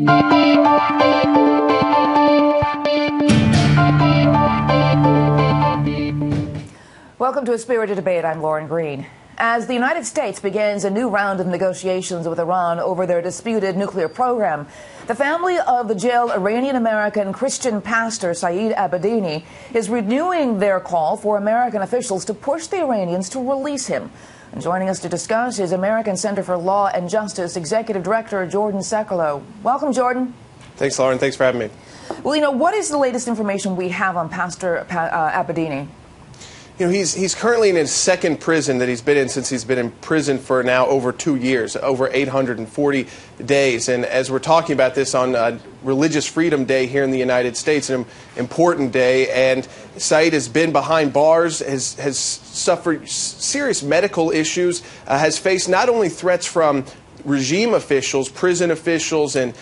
Welcome to A Spirited Debate. I'm Lauren Green. As the United States begins a new round of negotiations with Iran over their disputed nuclear program, the family of the jailed Iranian-American Christian pastor Saeed Abedini is renewing their call for American officials to push the Iranians to release him. And joining us to discuss is American Center for Law and Justice Executive Director Jordan Sekulow. Welcome, Jordan. Thanks, Lauren. Thanks for having me. Well, what is the latest information we have on Pastor Abedini? He's currently in his second prison that he's been in since he's been in prison for now over 2 years, over 840 days. And as we're talking about this on Religious Freedom Day here in the United States, an important day, and Saeed has been behind bars, has suffered serious medical issues, has faced not only threats from regime officials, prison officials, and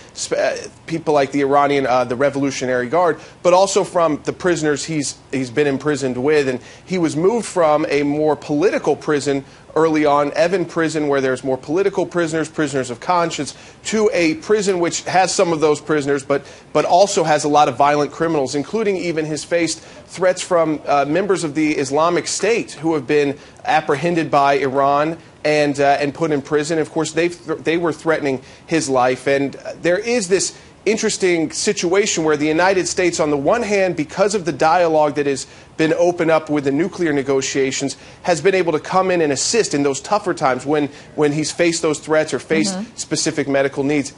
people like the Iranian, the Revolutionary Guard, but also from the prisoners he's been imprisoned with. And he was moved from a more political prison early on, Evin Prison, where there's more political prisoners, prisoners of conscience, to a prison which has some of those prisoners, but also has a lot of violent criminals, including even his faced threats from members of the Islamic State who have been apprehended by Iran and put in prison. Of course, they were threatening his life. And there is this interesting situation where the United States, on the one hand, because of the dialogue that has been opened up with the nuclear negotiations, has been able to come in and assist in those tougher times when he's faced those threats or faced specific medical needs.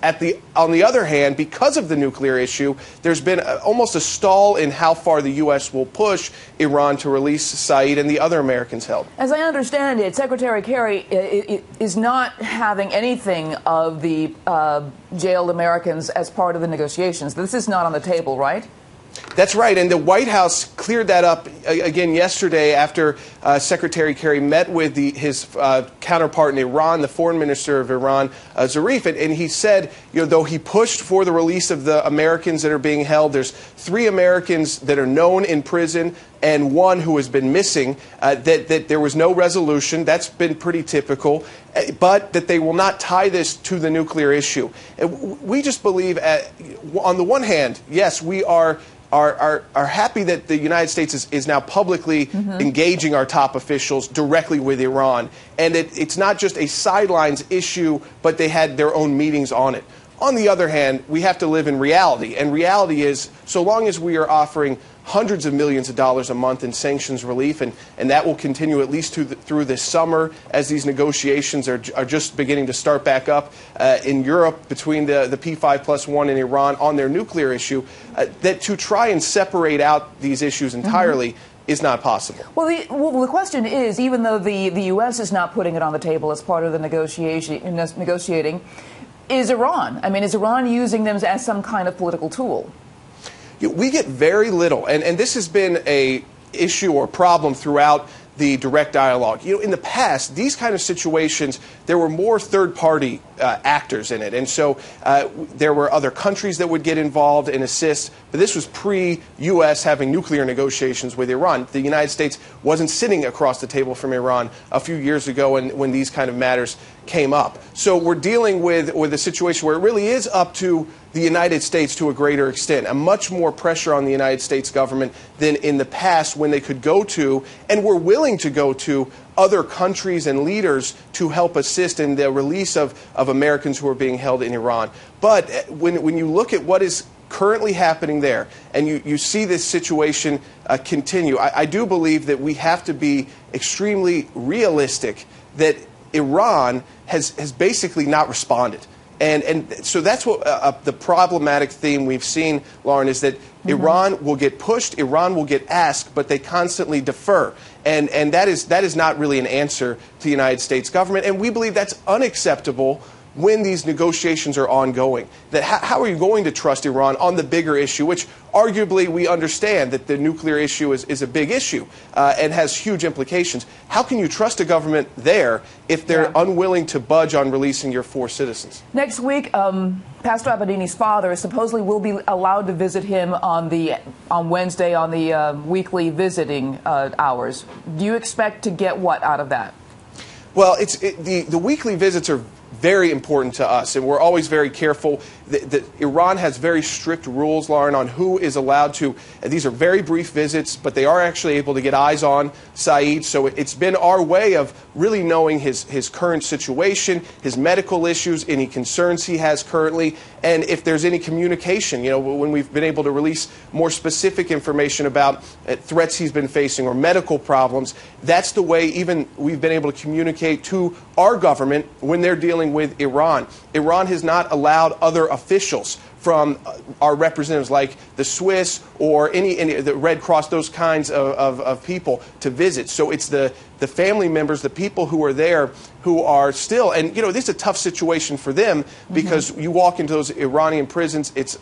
On the other hand, because of the nuclear issue, there's been almost a stall in how far the U.S. will push Iran to release Saeed and the other Americans held. As I understand it, Secretary Kerry is not having anything of the jailed Americans as part of the negotiations. This is not on the table, right? That's right, and the White House cleared that up again yesterday after Secretary Kerry met with his counterpart in Iran, the foreign minister of Iran, Zarif, and he said, though he pushed for the release of the Americans that are being held, there's 3 Americans that are known in prison and 1 who has been missing, that there was no resolution. That's been pretty typical, but that they will not tie this to the nuclear issue. We just believe, on the one hand, yes, we are happy that the United States is now publicly engaging our top officials directly with Iran. And it's not just a sidelines issue, but they had their own meetings on it. On the other hand, we have to live in reality. And reality is, so long as we are offering hundreds of millions of dollars a month in sanctions relief, and that will continue at least through this summer as these negotiations are just beginning to start back up in Europe between the P5+1 and Iran on their nuclear issue, that to try and separate out these issues entirely is not possible. Well, the question is, even though the U.S. is not putting it on the table as part of the negotiating, is Iran? I mean, is Iran using them as some kind of political tool? We get very little, and this has been a issue or problem throughout the direct dialogue. In the past, these kind of situations, there were more third-party actors in it. And so there were other countries that would get involved and assist. But this was pre-U.S. having nuclear negotiations with Iran. The United States wasn't sitting across the table from Iran a few years ago when these kind of matters came up. So we're dealing with a situation where it really is up to the United States to a greater extent, and much more pressure on the United States government than in the past when they could go to, and were willing to go to, other countries and leaders to help assist in the release of Americans who are being held in Iran. But when you look at what is currently happening there, and you see this situation continue, I do believe that we have to be extremely realistic that Iran has basically not responded. And so that's what the problematic theme we've seen, Lauren, is that Iran will get pushed, Iran will get asked, but they constantly defer. And that is not really an answer to the United States government. And we believe that's unacceptable when these negotiations are ongoing. That how are you going to trust Iran on the bigger issue, which arguably we understand that the nuclear issue is a big issue and has huge implications. How can you trust a government there if they're unwilling to budge on releasing your 4 citizens? Next week, Pastor Abedini's father supposedly will be allowed to visit him on Wednesday on the weekly visiting hours. Do you expect to get what out of that? Well, the weekly visits are very important to us, and we're always very careful Iran has very strict rules, Lauren, on who is allowed to. These are very brief visits, but they are actually able to get eyes on Saeed. So it's been our way of really knowing his current situation, his medical issues, any concerns he has currently, and if there's any communication. You know, when we've been able to release more specific information about threats he's been facing or medical problems, that's the way even we've been able to communicate to our government when they're dealing with Iran. Iran has not allowed other officials from our representatives like the Swiss or any the Red Cross, those kinds of people to visit. So it's the family members, the people who are there who are still, and you know, this is a tough situation for them because you walk into those Iranian prisons, it's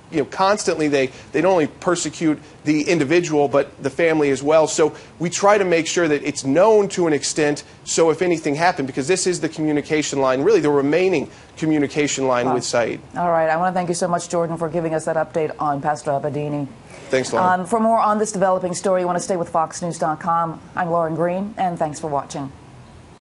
you know, constantly they not only persecute the individual but the family as well. So we try to make sure that it's known to an extent, so if anything happened, because this is the communication line, really the remaining communication line with Saeed. All right, I want to thank you so much, Jordan, for giving us that update on Pastor Abedini. Thanks, Lauren. For more on this developing story, you want to stay with FoxNews.com. I'm Lauren Green, and thanks for watching.